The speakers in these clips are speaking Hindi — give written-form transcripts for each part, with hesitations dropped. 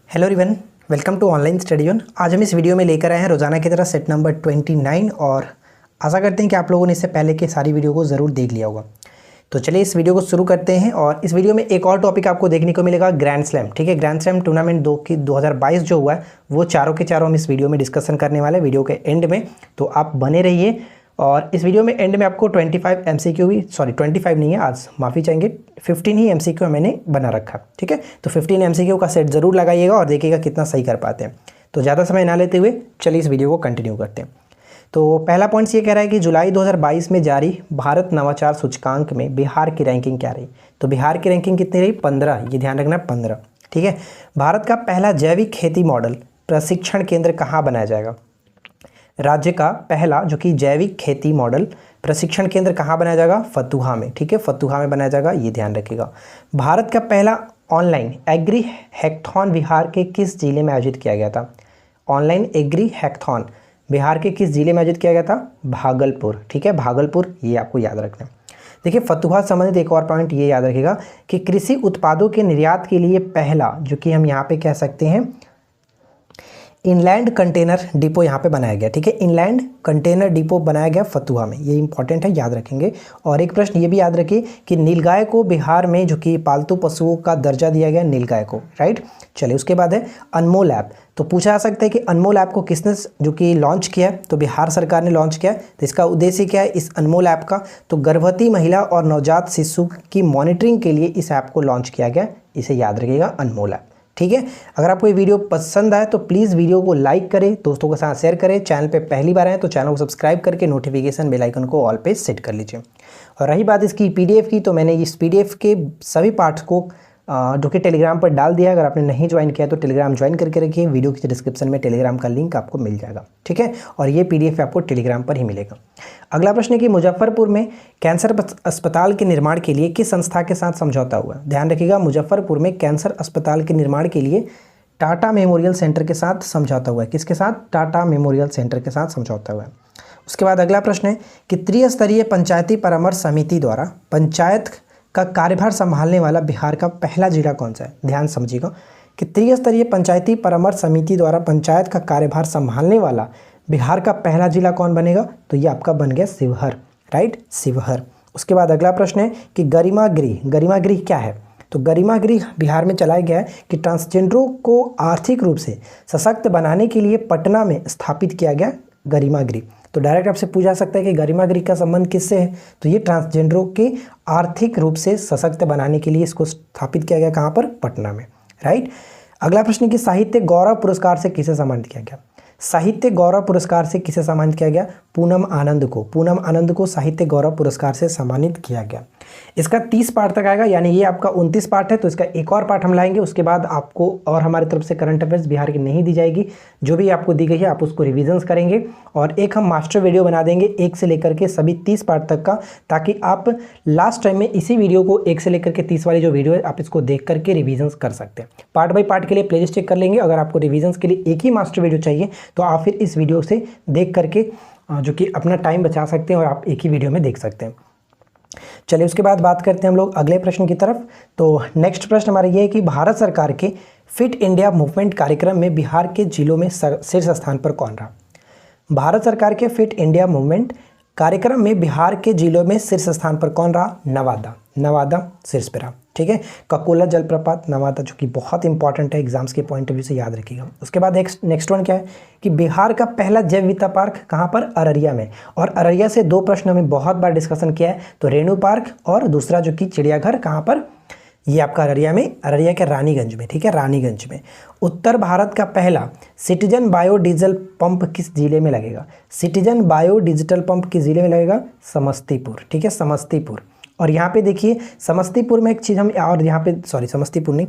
Hello everyone, welcome to online study zone. आज हम इस वीडियो में लेकर आए हैं रोजाना की तरह सेट नंबर 29 और आशा करते हैं कि आप लोगों ने इससे पहले के सारी वीडियो को ज़रूर देख लिया होगा। तो चलिए इस वीडियो को शुरू करते हैं। और इस वीडियो में एक और टॉपिक आपको देखने को मिलेगा, ग्रैंड स्लैम। ठीक है, ग्रैंड स्लैम टूर्नामेंट 2022 जो हुआ है वो चारों के चारों हम इस वीडियो में डिस्कशन करने वाले हैं वीडियो के एंड में। तो आप बने रहिए। और इस वीडियो में एंड में आपको 25 MCQ भी, सॉरी 25 नहीं है, आज माफ़ी चाहेंगे, 15 ही MCQ मैंने बना रखा। ठीक है, तो 15 MCQ का सेट ज़रूर लगाइएगा और देखिएगा कितना सही कर पाते हैं। तो ज़्यादा समय ना लेते हुए चलिए इस वीडियो को कंटिन्यू करते हैं। तो पहला पॉइंट्स ये कह रहा है कि जुलाई 2022 में जारी भारत नवाचार सूचकांक में बिहार की रैंकिंग क्या रही। तो बिहार की रैंकिंग कितनी रही? 15। ये ध्यान रखना, 15। ठीक है, भारत का पहला जैविक खेती मॉडल प्रशिक्षण केंद्र कहाँ बनाया जाएगा? राज्य का पहला जो कि जैविक खेती मॉडल प्रशिक्षण केंद्र कहाँ बनाया जाएगा? फतुहा में। ठीक है, फतुहा में बनाया जाएगा, ये ध्यान रखिएगा। भारत का पहला ऑनलाइन एग्री हैकथॉन बिहार के किस जिले में आयोजित किया गया था? ऑनलाइन एग्री हैकथॉन बिहार के किस जिले में आयोजित किया गया था? भागलपुर। ठीक है, भागलपुर, ये आपको याद रखना है। देखिए, फतुहा संबंधित एक और पॉइंट ये याद रखिएगा कि कृषि उत्पादों के निर्यात के लिए पहला, जो कि हम यहाँ पे कह सकते हैं, इनलैंड कंटेनर डिपो यहाँ पे बनाया गया। ठीक है, इनलैंड कंटेनर डिपो बनाया गया फतुहा में, ये इंपॉर्टेंट है, याद रखेंगे। और एक प्रश्न ये भी याद रखिए कि नीलगाय को बिहार में जो कि पालतू पशुओं का दर्जा दिया गया, नीलगाय को, राइट। चलिए उसके बाद है अनमोल ऐप। तो पूछा जा सकता है कि अनमोल ऐप को किसने जो कि लॉन्च किया है? तो बिहार सरकार ने लॉन्च किया है। तो इसका उद्देश्य क्या है इस अनमोल ऐप का? तो गर्भवती महिला और नवजात शिशु की मॉनिटरिंग के लिए इस ऐप को लॉन्च किया गया, इसे याद रखिएगा, अनमोल ऐप। ठीक है, अगर आपको ये वीडियो पसंद आए तो प्लीज़ वीडियो को लाइक करें, दोस्तों के साथ शेयर करें। चैनल पे पहली बार आए तो चैनल को सब्सक्राइब करके नोटिफिकेशन बेल आइकन को ऑल पे सेट कर लीजिए। और रही बात इसकी PDF की, तो मैंने इस PDF के सभी पार्ट्स को जो कि टेलीग्राम पर डाल दिया है। अगर आपने नहीं ज्वाइन किया तो टेलीग्राम ज्वाइन करके रखिए, वीडियो की डिस्क्रिप्शन में टेलीग्राम का लिंक आपको मिल जाएगा। ठीक है, और ये PDF आपको टेलीग्राम पर ही मिलेगा। अगला प्रश्न है कि मुजफ्फरपुर में कैंसर अस्पताल के निर्माण के लिए किस संस्था के साथ समझौता हुआ? ध्यान रखिएगा, मुजफ्फरपुर में कैंसर अस्पताल के निर्माण के लिए टाटा मेमोरियल सेंटर के साथ समझौता हुआ है। किसके साथ? टाटा मेमोरियल सेंटर के साथ समझौता हुआ है। उसके बाद अगला प्रश्न है कि त्रिस्तरीय पंचायती परामर्श समिति द्वारा पंचायत का कार्यभार संभालने वाला बिहार का पहला जिला कौन सा है? ध्यान समझिएगा कि त्रिस्तरीय पंचायती परामर्श समिति द्वारा पंचायत का कार्यभार संभालने वाला बिहार का पहला जिला कौन बनेगा? तो ये आपका बन गया शिवहर, राइट, शिवहर। उसके बाद अगला प्रश्न है कि गरिमा गृह, गरिमा गृह क्या है? तो गरिमा गृह बिहार में चलाया गया है कि ट्रांसजेंडरों को आर्थिक रूप से सशक्त बनाने के लिए पटना में स्थापित किया गया गरिमा गृह। तो डायरेक्ट आपसे पूछा सकता है कि गरिमा गृह का संबंध किससे है? तो ये ट्रांसजेंडरों के आर्थिक रूप से सशक्त बनाने के लिए इसको स्थापित किया गया, कहाँ पर? पटना में, राइट। अगला प्रश्न कि साहित्य गौरव पुरस्कार से किसे सम्मानित किया गया? साहित्य गौरव पुरस्कार से किसे सम्मानित किया गया? पूनम आनंद को, पूनम आनंद को साहित्य गौरव पुरस्कार से सम्मानित किया गया। इसका 30 पार्ट तक आएगा, यानी ये आपका 29 पार्ट है। तो इसका एक और पार्ट हम लाएंगे, उसके बाद आपको और हमारी तरफ से करंट अफेयर्स बिहार की नहीं दी जाएगी, जो भी आपको दी गई है आप उसको रिविजन्स करेंगे। और एक हम मास्टर वीडियो बना देंगे 1 से लेकर के सभी 30 पार्ट तक का, ताकि आप लास्ट टाइम में इसी वीडियो को 1 से लेकर के 30 वाली जो वीडियो है आप इसको देख करके रिविजन्स कर सकते हैं। पार्ट बाई पार्ट के लिए प्लेलिस्ट चेक कर लेंगे। अगर आपको रिविजन्स के लिए एक ही मास्टर वीडियो चाहिए तो आप फिर इस वीडियो से देख करके जो कि अपना टाइम बचा सकते हैं और आप एक ही वीडियो में देख सकते हैं। चलिए उसके बाद बात करते हैं हम लोग अगले प्रश्न की तरफ। तो नेक्स्ट प्रश्न हमारा ये है कि भारत सरकार के फिट इंडिया मूवमेंट कार्यक्रम में बिहार के जिलों में शीर्ष स्थान पर कौन रहा? भारत सरकार के फिट इंडिया मूवमेंट कार्यक्रम में बिहार के जिलों में शीर्ष स्थान पर कौन रहा? नवादा, नवादा शीर्ष पे रहा। ठीक है, ककोला जलप्रपात नवादा, जो कि बहुत इंपॉर्टेंट है एग्जाम्स के पॉइंट ऑफ व्यू से, याद रखिएगा। उसके बाद नेक्स्ट वन क्या है कि बिहार का पहला जैव विविधता पार्क कहाँ पर? अररिया में। और अररिया से 2 प्रश्न हमें बहुत बार डिस्कशन किया है, तो रेणु पार्क और दूसरा जो कि चिड़ियाघर कहाँ पर? ये आपका अररिया में, अररिया के रानीगंज में। ठीक है, रानीगंज में। उत्तर भारत का पहला सिटीजन बायो डीजल पंप किस जिले में लगेगा? सिटीजन बायो डिजिटल पंप किस जिले में लगेगा? समस्तीपुर। ठीक है, समस्तीपुर। और यहाँ पे देखिए समस्तीपुर में एक चीज़ हम, और यहाँ पे सॉरी समस्तीपुर नहीं,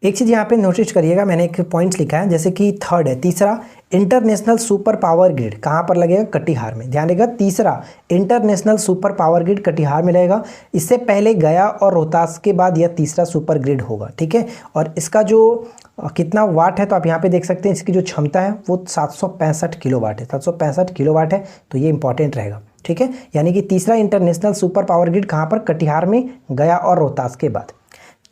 एक चीज़ यहाँ पे नोटिस करिएगा, मैंने एक पॉइंट्स लिखा है, जैसे कि थर्ड है, तीसरा इंटरनेशनल सुपर पावर ग्रिड कहाँ पर लगेगा? कटिहार में। ध्यान रखिएगा, तीसरा international super power grid Katihar में लगेगा। इससे पहले गया और रोहतास के बाद यह तीसरा सुपर ग्रिड होगा। ठीक है, और इसका जो कितना वाट है तो आप यहाँ पे देख सकते हैं, इसकी जो क्षमता है वो 765 किलोवाट है, 765 किलोवाट है। तो ये इंपॉर्टेंट रहेगा। ठीक है, यानी कि तीसरा इंटरनेशनल सुपर पावर ग्रिड कहाँ पर? कटिहार में, गया और रोहतास के बाद।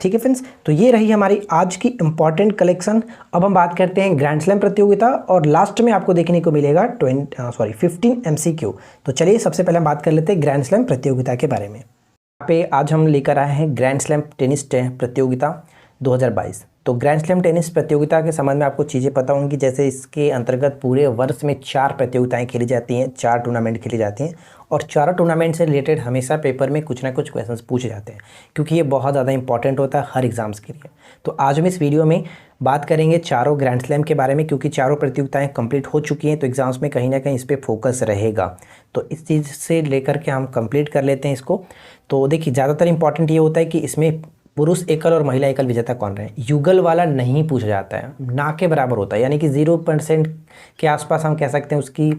ठीक है फ्रेंड्स, तो ये रही हमारी आज की इंपॉर्टेंट कलेक्शन। अब हम बात करते हैं ग्रैंड स्लैम प्रतियोगिता और लास्ट में आपको देखने को मिलेगा 15 MCQ। तो चलिए सबसे पहले हम बात कर लेते हैं ग्रैंड स्लैम प्रतियोगिता के बारे में। यहाँ पे आज हम लेकर आए हैं ग्रैंड स्लैम टेनिस प्रतियोगिता 2022। तो ग्रैंड स्लैम टेनिस प्रतियोगिता के संबंध में आपको चीज़ें पता होंगी, जैसे इसके अंतर्गत पूरे वर्ष में 4 प्रतियोगिताएं खेली जाती हैं, 4 टूर्नामेंट खेली जाती हैं और चारों टूर्नामेंट से रिलेटेड हमेशा पेपर में कुछ ना कुछ क्वेश्चंस पूछे जाते हैं, क्योंकि ये बहुत ज़्यादा इंपॉर्टेंट होता है हर एग्ज़ाम्स के लिए। तो आज हम इस वीडियो में बात करेंगे चारों ग्रैंड स्लैम के बारे में, क्योंकि चारों प्रतियोगिताएं कंप्लीट हो चुकी हैं, तो एग्ज़ाम्स में कहीं ना कहीं इस पर फोकस रहेगा। तो इस चीज़ से लेकर के हम कंप्लीट कर लेते हैं इसको। तो देखिए, ज़्यादातर इंपॉर्टेंट ये होता है कि इसमें पुरुष एकल और महिला एकल विजेता कौन रहे। युगल वाला नहीं पूछा जाता है, ना के बराबर होता है, यानी कि 0% के आसपास हम कह सकते हैं उसकी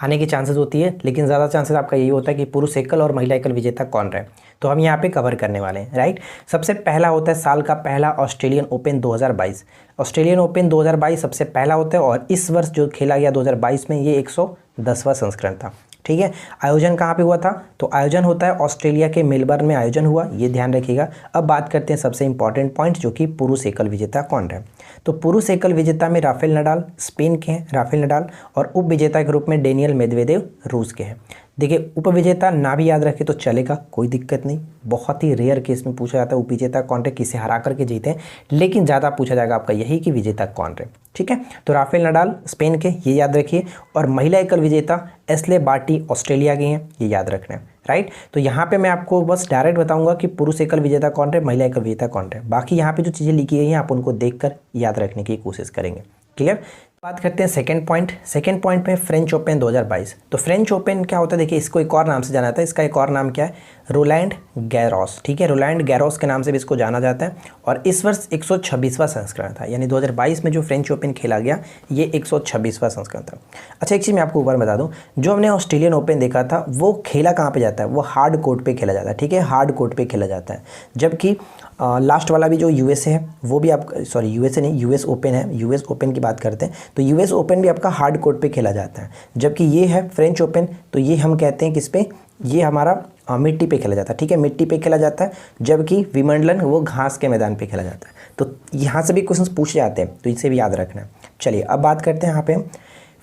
आने की चांसेस होती है, लेकिन ज़्यादा चांसेस आपका यही होता है कि पुरुष एकल और महिला एकल विजेता कौन रहे। तो हम यहाँ पे कवर करने वाले हैं, राइट। सबसे पहला होता है साल का पहला ऑस्ट्रेलियन ओपन 2022। ऑस्ट्रेलियन ओपन 2022 सबसे पहला होता है और इस वर्ष जो खेला गया 2022 में, ये 110वां संस्करण था। ठीक है, आयोजन कहाँ पे हुआ था? तो आयोजन होता है ऑस्ट्रेलिया के मेलबर्न में आयोजन हुआ, ये ध्यान रखिएगा। अब बात करते हैं सबसे इंपॉर्टेंट पॉइंट, जो कि पुरुष एकल विजेता कौन रहे। तो पुरुष एकल विजेता में राफेल नडाल स्पेन के हैं, राफेल नडाल, और उप विजेता के रूप में डेनियल मेदवेदेव रूस के हैं। देखिए, उप विजेता ना भी याद रखे तो चलेगा, कोई दिक्कत नहीं। बहुत ही रेयर केस में पूछा जाता है उप विजेता कौन रहे, किसे हरा करके जीते हैं, लेकिन ज़्यादा पूछा जाएगा आपका यही कि विजेता कौन रहे। ठीक है, तो राफेल नडाल स्पेन के, ये याद रखिए। और महिला एकल विजेता एस्ले बार्टी ऑस्ट्रेलिया की हैं, ये याद रखना है, राइट। तो यहाँ पे मैं आपको बस डायरेक्ट बताऊंगा कि पुरुष एकल विजेता कौन रहे, महिला एकल विजेता कौन रहे। बाकी यहाँ पे जो चीज़ें लिखी गई हैं आप उनको देखकर याद रखने की कोशिश करेंगे। क्लियर। बात करते हैं सेकंड पॉइंट में फ्रेंच ओपन 2022। तो फ्रेंच ओपन क्या होता है? देखिए, इसको एक और नाम से जाना जाता है, इसका एक और नाम क्या है? Rowland Garros. ठीक है, रोलैंड गैरोस के नाम से भी इसको जाना जाता है। और इस वर्ष 126वां संस्करण था, यानी 2022 में जो फ्रेंच ओपन खेला गया ये 126वां संस्करण था। अच्छा, एक चीज़ मैं आपको ऊपर बता दूं, जो हमने ऑस्ट्रेलियन ओपन देखा था वो खेला कहाँ पे जाता है? वो हार्ड कोर्ट पे खेला जाता है। ठीक है, हार्ड कोर्ट पे खेला जाता है। जबकि लास्ट वाला भी जो यूएसए है वो भी आप यूएसए नहीं, यूएस ओपन है, यूएस ओपन की बात करते हैं तो यूएस ओपन भी आपका हार्ड कोर्ट पे खेला जाता है। जबकि ये है फ्रेंच ओपन, तो ये हम कहते हैं किस पे? ये हमारा मिट्टी पे खेला जाता है। ठीक है, मिट्टी पे खेला जाता है। जबकि विंबलडन वो घास के मैदान पे खेला जाता है। तो यहाँ से भी क्वेश्चन पूछे जाते हैं, तो इसे भी याद रखना है। चलिए अब बात करते हैं यहाँ पे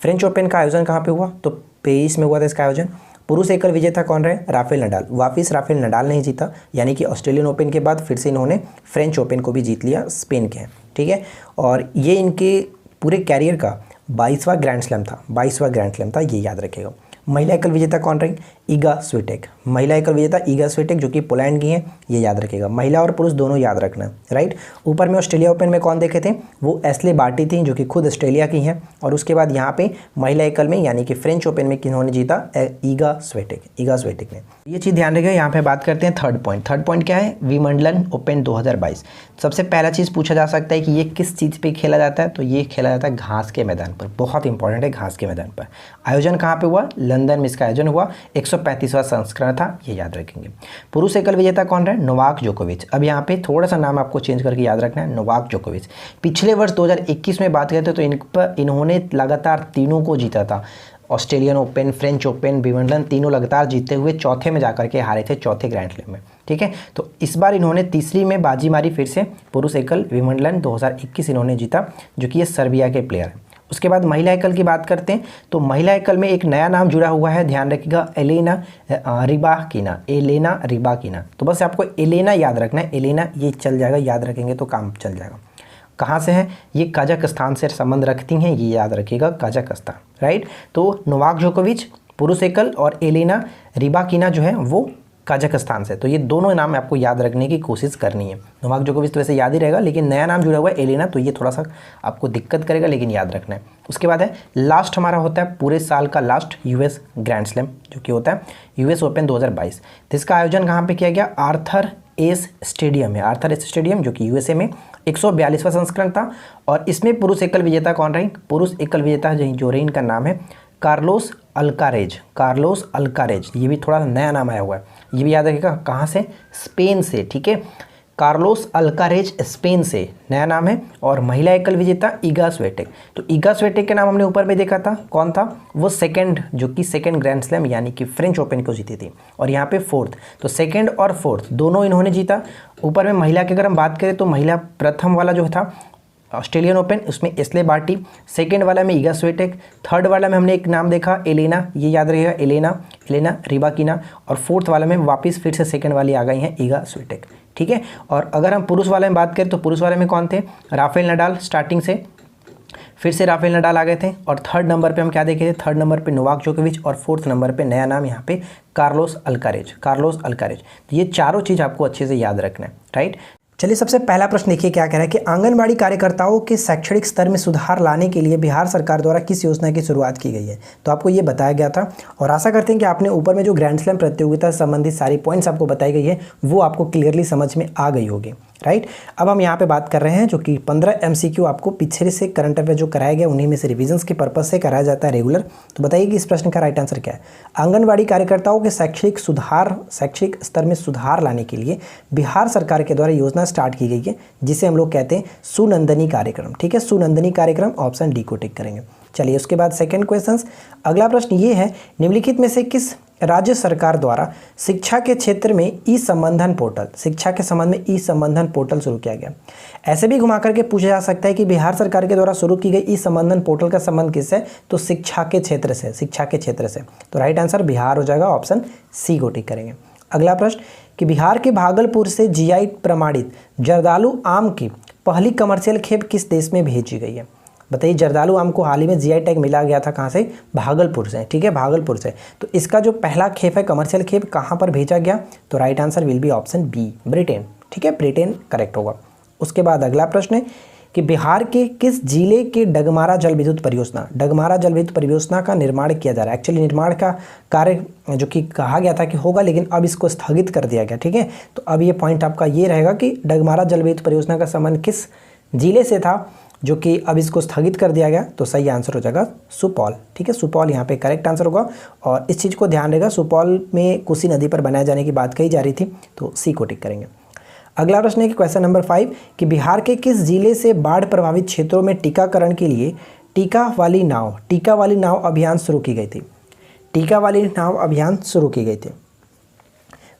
फ्रेंच ओपन का आयोजन कहाँ पे हुआ? तो पेरिस में हुआ था इसका आयोजन। पुरुष एकल विजेता कौन रहे? Rafael Nadal. वापिस राफेल नडाल ने जीता, यानी कि ऑस्ट्रेलियन ओपन के बाद फिर से इन्होंने फ्रेंच ओपन को भी जीत लिया, स्पेन के हैं। ठीक है, और ये इनके पूरे कैरियर का 22वां ग्रैंड स्लैम था, 22वां ग्रैंड स्लैम था, ये याद रखेगा। महिला एकल विजेता कौन रही? ईगा स्विटेक। महिला एकल विजेता ईगा स्विटेक, जो कि पोलैंड की हैं, ये याद रखेगा। महिला और पुरुष दोनों याद रखना, राइट। ऊपर में ऑस्ट्रेलिया ओपन में कौन देखे थे? वो एस्ले बार्टी थी, जो कि खुद ऑस्ट्रेलिया की हैं। और उसके बाद यहाँ पे महिला एकल में, यानी कि फ्रेंच ओपन में किन्होंने जीता? ईगा स्विटेक ने। ये चीज़ ध्यान रखिएगा। यहाँ पे बात करते हैं थर्ड पॉइंट क्या है? Wimbledon open 2022। सबसे पहला चीज़ पूछा जा सकता है कि ये किस चीज़ पे खेला जाता है? तो ये खेला जाता है घास के मैदान पर। बहुत इंपॉर्टेंट है, घास के मैदान पर। आयोजन कहाँ पे हुआ? लंदन में इसका आयोजन हुआ। 135वां संस्करण था, ये याद रखेंगे। पुरुष एकल विजेता कौन रहे? नोवाक जोकोविच। अब यहाँ पे थोड़ा सा नाम आपको चेंज करके याद रखना है, नोवाक जोकोविच। पिछले वर्ष 2021 में बात करते तो इन्होंने लगातार तीनों को जीता था। Australian open, French open, Wimbledon, तीनों लगातार जीते हुए चौथे में जाकर के हारे थे, चौथे ग्रैंड स्लैम में। ठीक है, तो इस बार इन्होंने तीसरी में बाजी मारी फिर से। पुरुष एकल विंबलडन 2021 इन्होंने जीता, जो कि ये सर्बिया के प्लेयर हैं। उसके बाद महिला एकल की बात करते हैं तो महिला एकल में एक नया नाम जुड़ा हुआ है, ध्यान रखिएगा, एलेना रिबाकिना। तो बस आपको एलेना याद रखना है, एलेना ये चल जाएगा, याद रखेंगे तो काम चल जाएगा। कहाँ से हैं? ये कजाकिस्तान से संबंध रखती हैं, ये याद रखिएगा, कजाकिस्तान, राइट। तो नोवाक जोकोविच पुरुष एकल और एलेना रिबाकिना जो है वो कजाकिस्तान से। तो ये दोनों नाम आपको याद रखने की कोशिश करनी है। नोवाक जोकोविच तो वैसे याद ही रहेगा, लेकिन नया नाम जुड़ा हुआ है एलेना, तो ये थोड़ा सा आपको दिक्कत करेगा, लेकिन याद रखना है। उसके बाद है लास्ट हमारा होता है पूरे साल का लास्ट यूएस ग्रैंड स्लैम, जो कि होता है यूएस ओपन 2022। तो इसका आयोजन कहाँ पे किया गया? आर्थर एस स्टेडियम है, आर्थर एस स्टेडियम, जो कि यूएसए में। 142वां संस्करण था और इसमें पुरुष एकल विजेता कौन रही? पुरुष एकल विजेता जो रही, इनका नाम है कार्लोस अल्कारेज। ये भी थोड़ा नया नाम आया हुआ है, ये भी याद रखिएगा। कहाँ से? स्पेन से। ठीक है, कार्लोस अल्कारेज स्पेन से नया नाम है, और महिला एकल विजेता ईगा स्विएटेक। तो ईगा स्विएटेक के नाम हमने ऊपर में देखा था, कौन था वो, जो कि सेकंड ग्रैंड स्लैम यानी कि फ्रेंच ओपन को जीती थी, और यहाँ पे फोर्थ, तो सेकंड और फोर्थ दोनों इन्होंने जीता। ऊपर में महिला की अगर हम बात करें तो महिला प्रथम वाला जो था ऑस्ट्रेलियन ओपन, उसमें एस्ले बार्टी, सेकंड वाला में ईगा स्विएटेक, थर्ड वाला में हमने एक नाम देखा एलेना, ये याद रहेगा एलेना रिबाकिना, और फोर्थ वाला में वापस फिर से सेकंड वाली आ गई हैं ईगा स्विएटेक, ठीक है। और अगर हम पुरुष वाले में बात करें तो पुरुष वाले में कौन थे, राफेल नडाल स्टार्टिंग से, फिर से राफेल नडाल आ गए थे, और थर्ड नंबर पे हम क्या देखे थे, थर्ड नंबर पे नोवाक जोकोविच, और फोर्थ नंबर पे नया नाम यहाँ पे कार्लोस अल्कारेज। तो ये चारों चीज़ आपको अच्छे से याद रखना है, राइट। चलिए सबसे पहला प्रश्न देखिए क्या कह रहा है कि आंगनबाड़ी कार्यकर्ताओं के शैक्षणिक स्तर में सुधार लाने के लिए बिहार सरकार द्वारा किस योजना की शुरुआत की गई है। तो आपको ये बताया गया था, और आशा करते हैं कि आपने ऊपर में जो ग्रैंड स्लैम प्रतियोगिता से संबंधित सारी पॉइंट्स आपको बताई गई है वो आपको क्लियरली समझ में आ गई होगी, राइट। अब हम यहाँ पे बात कर रहे हैं जो कि 15 MCQ आपको पिछले से करंट अफेयर जो कराया गया उन्हीं में से रिविजन्स के पर्पज से कराया जाता है रेगुलर। तो बताइए कि इस प्रश्न का राइट आंसर क्या है। आंगनबाड़ी कार्यकर्ताओं के शैक्षिक स्तर में सुधार लाने के लिए बिहार सरकार के द्वारा योजना स्टार्ट की गई है, जिसे हम लोग कहते हैं सुनंदनी कार्यक्रम, ठीक है। सुनंदनी कार्यक्रम, ऑप्शन डी को टिक करेंगे। चलिए उसके बाद सेकंड क्वेश्चन, अगला प्रश्न ये है, निम्नलिखित में से किस राज्य सरकार द्वारा शिक्षा के क्षेत्र में ई संबंधन पोर्टल, शिक्षा के संबंध में ई संबंधन पोर्टल शुरू किया गया। ऐसे भी घुमा करके पूछा जा सकता है कि बिहार सरकार के द्वारा शुरू की गई ई संबंधन पोर्टल का संबंध किससे, तो शिक्षा के क्षेत्र से। तो राइट आंसर बिहार हो जाएगा, ऑप्शन सी को टिक करेंगे। अगला प्रश्न कि बिहार के भागलपुर से GI प्रमाणित जर्दालू आम की पहली कमर्शियल खेप किस देश में भेजी गई है। बताइए, जर्दालू आम को हाल ही में GI टैग मिला गया था, कहाँ से, भागलपुर से, ठीक है, भागलपुर से। तो इसका जो पहला खेप है कमर्शियल खेप कहाँ पर भेजा गया, तो right answer will be option B, Britain, ठीक है, ब्रिटेन करेक्ट होगा। उसके बाद अगला प्रश्न है कि बिहार के किस जिले के डगमारा जल विद्युत परियोजना का निर्माण किया जा रहा है। एक्चुअली निर्माण का कार्य जो कि कहा गया था कि होगा, लेकिन अब इसको स्थगित कर दिया गया, ठीक है। तो अब ये पॉइंट आपका ये रहेगा कि डगमारा जल विद्युत परियोजना का संबंध किस जिले से था जो कि अब इसको स्थगित कर दिया गया। तो सही आंसर हो जाएगा सुपौल, ठीक है, सुपौल यहाँ पे करेक्ट आंसर होगा। और इस चीज़ को ध्यान रहेगा, सुपौल में कोसी नदी पर बनाए जाने की बात कही जा रही थी, तो सी को टिक करेंगे। अगला प्रश्न है कि क्वेश्चन नंबर 5 कि बिहार के किस जिले से बाढ़ प्रभावित क्षेत्रों में टीकाकरण के लिए टीका वाली नाव अभियान शुरू की गई थी।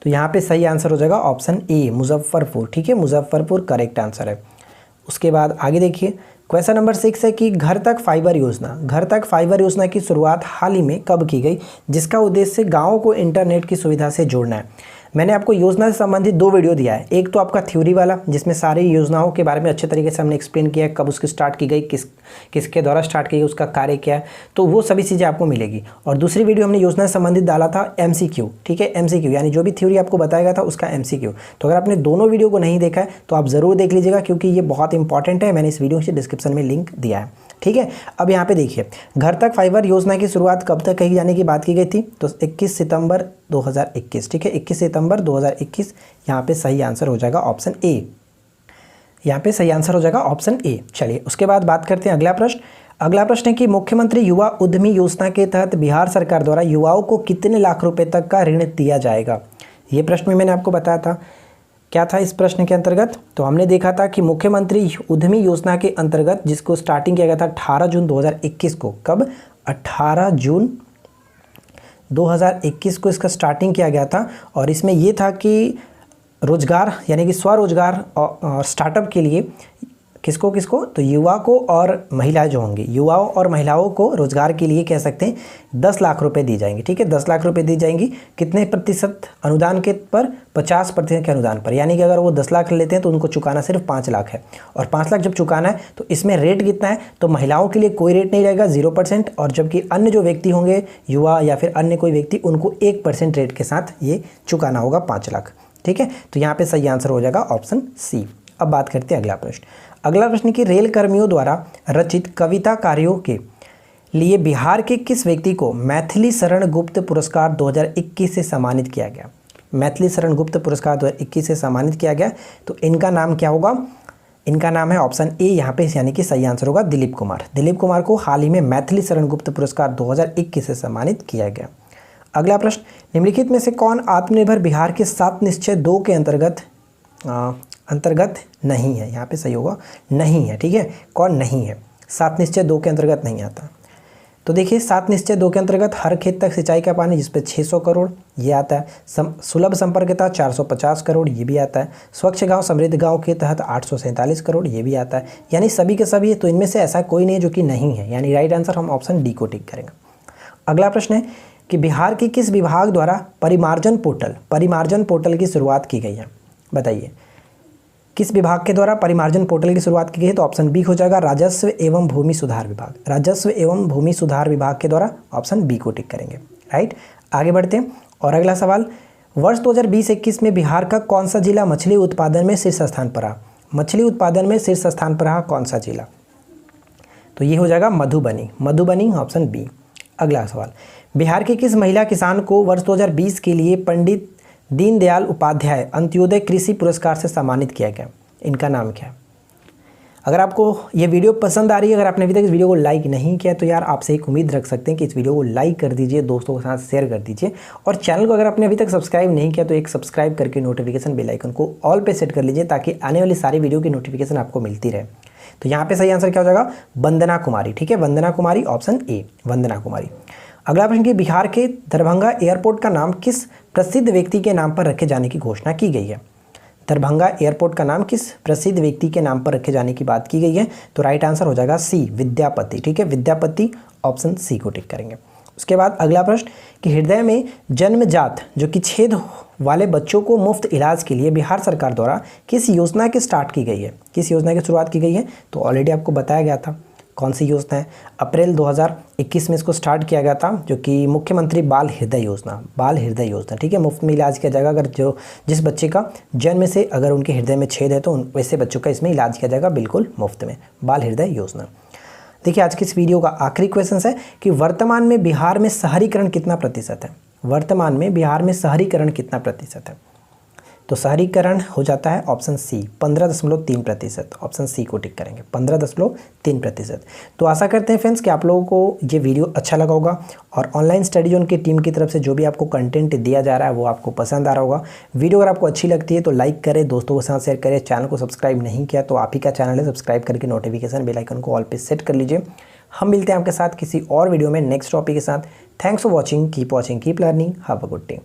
तो यहाँ पे सही आंसर हो जाएगा ऑप्शन ए, मुजफ्फरपुर, ठीक है, मुजफ्फरपुर करेक्ट आंसर है। उसके बाद आगे देखिए क्वेश्चन नंबर 6 है कि घर तक फाइबर योजना की शुरुआत हाल ही में कब की गई, जिसका उद्देश्य गाँवों को इंटरनेट की सुविधा से जोड़ना है। मैंने आपको योजना से संबंधित 2 वीडियो दिया है, एक तो आपका थ्योरी वाला जिसमें सारी योजनाओं के बारे में अच्छे तरीके से हमने एक्सप्लेन किया है, कब उसकी स्टार्ट की गई, किसके द्वारा स्टार्ट की गई, उसका कार्य क्या है, तो वो सभी चीज़ें आपको मिलेगी। और दूसरी वीडियो हमने योजना से संबंधित डाला था MCQ, ठीक है, MCQ यानी जो भी थ्योरी आपको बताया गया था उसका MCQ। तो अगर आपने दोनों वीडियो को नहीं देखा है तो आप ज़रूर देख लीजिएगा, क्योंकि ये बहुत इंपॉर्टेंट है। मैंने इस वीडियो के डिस्क्रिप्शन में लिंक दिया है, ठीक है। अब यहाँ पे देखिए घर तक फाइबर योजना की शुरुआत कब तक कही जाने की बात की गई थी, तो 21 सितंबर 2021, ठीक है, 21 सितंबर 2021 यहाँ पे सही आंसर हो जाएगा ऑप्शन ए, चलिए उसके बाद बात करते हैं अगला प्रश्न है कि मुख्यमंत्री युवा उद्यमी योजना के तहत बिहार सरकार द्वारा युवाओं को कितने लाख रुपए तक का ऋण दिया जाएगा। ये प्रश्न में मैंने आपको बताया था, क्या था इस प्रश्न के अंतर्गत, तो हमने देखा था कि मुख्यमंत्री उद्यमी योजना के अंतर्गत जिसको स्टार्टिंग किया गया था 18 जून 2021 को, कब, 18 जून 2021 को इसका स्टार्टिंग किया गया था। और इसमें ये था कि रोजगार यानी कि स्वरोजगार और स्टार्टअप के लिए किसको, तो युवा को और महिलाएं जो होंगी, युवाओं और महिलाओं को रोजगार के लिए कह सकते हैं 10 लाख रुपए दी जाएंगी, ठीक है, 10 लाख रुपए दी जाएंगी। कितने प्रतिशत अनुदान के पर, 50% के अनुदान पर, यानी कि अगर वो 10 लाख लेते हैं तो उनको चुकाना सिर्फ 5 लाख है। और 5 लाख जब चुकाना है तो इसमें रेट कितना है, तो महिलाओं के लिए कोई रेट नहीं रहेगा 0%, और जबकि अन्य जो व्यक्ति होंगे युवा या फिर अन्य कोई व्यक्ति, उनको 1% रेट के साथ ये चुकाना होगा 5 लाख, ठीक है। तो यहाँ पे सही आंसर हो जाएगा ऑप्शन सी। अब बात करते हैं अगला प्रश्न कि रेल कर्मियों द्वारा रचित कविता कार्यों के लिए बिहार के किस व्यक्ति को मैथिली शरण गुप्त पुरस्कार 2021 से सम्मानित किया गया। मैथिली शरण गुप्त पुरस्कार 2021 से सम्मानित किया गया, तो इनका नाम क्या होगा, इनका नाम है ऑप्शन ए यहाँ पे, यानी कि सही आंसर होगा दिलीप कुमार को हाल ही में मैथिली शरण गुप्त पुरस्कार 2021 से सम्मानित किया गया। अगला प्रश्न, निम्नलिखित में से कौन आत्मनिर्भर बिहार के 7 निश्चय 2 के अंतर्गत अंतर्गत नहीं है, यहाँ पे सही होगा नहीं है, ठीक है। कौन नहीं है? 7 निश्चय 2 के अंतर्गत नहीं आता। तो देखिए 7 निश्चय 2 के अंतर्गत हर खेत तक सिंचाई का पानी, जिस पे 600 करोड़ ये आता है। सुलभ संपर्कता 450 करोड़ ये भी आता है। स्वच्छ गांव समृद्ध गांव के तहत 847 करोड़ ये भी आता है। यानी सभी के सभी, तो इनमें से ऐसा कोई नहीं है जो कि नहीं है, यानी राइट आंसर हम ऑप्शन डी को टिक करेंगे। अगला प्रश्न है कि बिहार के किस विभाग द्वारा परिमार्जन पोर्टल की शुरुआत की गई है? बताइए किस विभाग के द्वारा परिमार्जन पोर्टल की शुरुआत की गई है? तो ऑप्शन बी हो जाएगा राजस्व एवं भूमि सुधार विभाग। राजस्व एवं भूमि सुधार विभाग के द्वारा, ऑप्शन बी को टिक करेंगे। राइट, आगे बढ़ते हैं। और अगला सवाल, वर्ष 2020-21 में बिहार का कौन सा जिला मछली उत्पादन में शीर्ष स्थान पर रहा? मछली उत्पादन में शीर्ष स्थान पर रहा कौन सा जिला? तो ये हो जाएगा मधुबनी, ऑप्शन बी। अगला सवाल, बिहार के किस महिला किसान को वर्ष 2020 के लिए पंडित दीनदयाल उपाध्याय अंत्योदय कृषि पुरस्कार से सम्मानित किया गया? इनका नाम क्या है? अगर आपको ये वीडियो पसंद आ रही है, अगर आपने अभी तक इस वीडियो को लाइक नहीं किया तो यार आपसे एक उम्मीद रख सकते हैं कि इस वीडियो को लाइक कर दीजिए, दोस्तों के साथ शेयर कर दीजिए, और चैनल को अगर आपने अभी तक सब्सक्राइब नहीं किया तो एक सब्सक्राइब करके नोटिफिकेशन बेल आइकन को ऑल पे सेट कर लीजिए, ताकि आने वाली सारी वीडियो की नोटिफिकेशन आपको मिलती रहे। तो यहाँ पे सही आंसर क्या हो जाएगा? वंदना कुमारी, ठीक है, वंदना कुमारी, ऑप्शन ए, वंदना कुमारी। अगला प्रश्न कि बिहार के दरभंगा एयरपोर्ट का नाम किस प्रसिद्ध व्यक्ति के नाम पर रखे जाने की घोषणा की गई है? दरभंगा एयरपोर्ट का नाम किस प्रसिद्ध व्यक्ति के नाम पर रखे जाने की बात की गई है? तो राइट आंसर हो जाएगा सी, विद्यापति, ठीक है, विद्यापति, ऑप्शन सी को टिक करेंगे। उसके बाद अगला प्रश्न कि हृदय में जन्मजात जो कि छेद वाले बच्चों को मुफ्त इलाज के लिए बिहार सरकार द्वारा किस योजना की स्टार्ट की गई है? किस योजना की शुरुआत की गई है? तो ऑलरेडी आपको बताया गया था कौन सी योजना है। अप्रैल 2021 में इसको स्टार्ट किया गया था, जो कि मुख्यमंत्री बाल हृदय योजना, ठीक है। मुफ्त में इलाज किया जाएगा अगर जिस बच्चे का जन्म से अगर उनके हृदय में छेद है तो वैसे बच्चों का इसमें इलाज किया जाएगा बिल्कुल मुफ्त में, बाल हृदय योजना। देखिए आज की इस वीडियो का आखिरी क्वेश्चन है कि वर्तमान में बिहार में शहरीकरण कितना प्रतिशत है? वर्तमान में बिहार में शहरीकरण कितना प्रतिशत है? तो शहरीकरण हो जाता है ऑप्शन सी, 15.3%, ऑप्शन सी को टिक करेंगे, 15.3%। तो आशा करते हैं फ्रेंड्स कि आप लोगों को ये वीडियो अच्छा लगा होगा, और ऑनलाइन स्टडी जोन की टीम की तरफ से जो भी आपको कंटेंट दिया जा रहा है वो आपको पसंद आ रहा होगा। वीडियो अगर आपको अच्छी लगती है तो लाइक करें, दोस्तों के साथ शेयर करें। चैनल को सब्सक्राइब नहीं किया तो आप ही का चैनल है, सब्सक्राइब करके नोटिफिकेशन बेल आइकन को ऑल पे सेट कर लीजिए। हम मिलते हैं आपके साथ किसी और वीडियो में नेक्स्ट टॉपिक के साथ। Thanks for watching, keep learning, have a good day.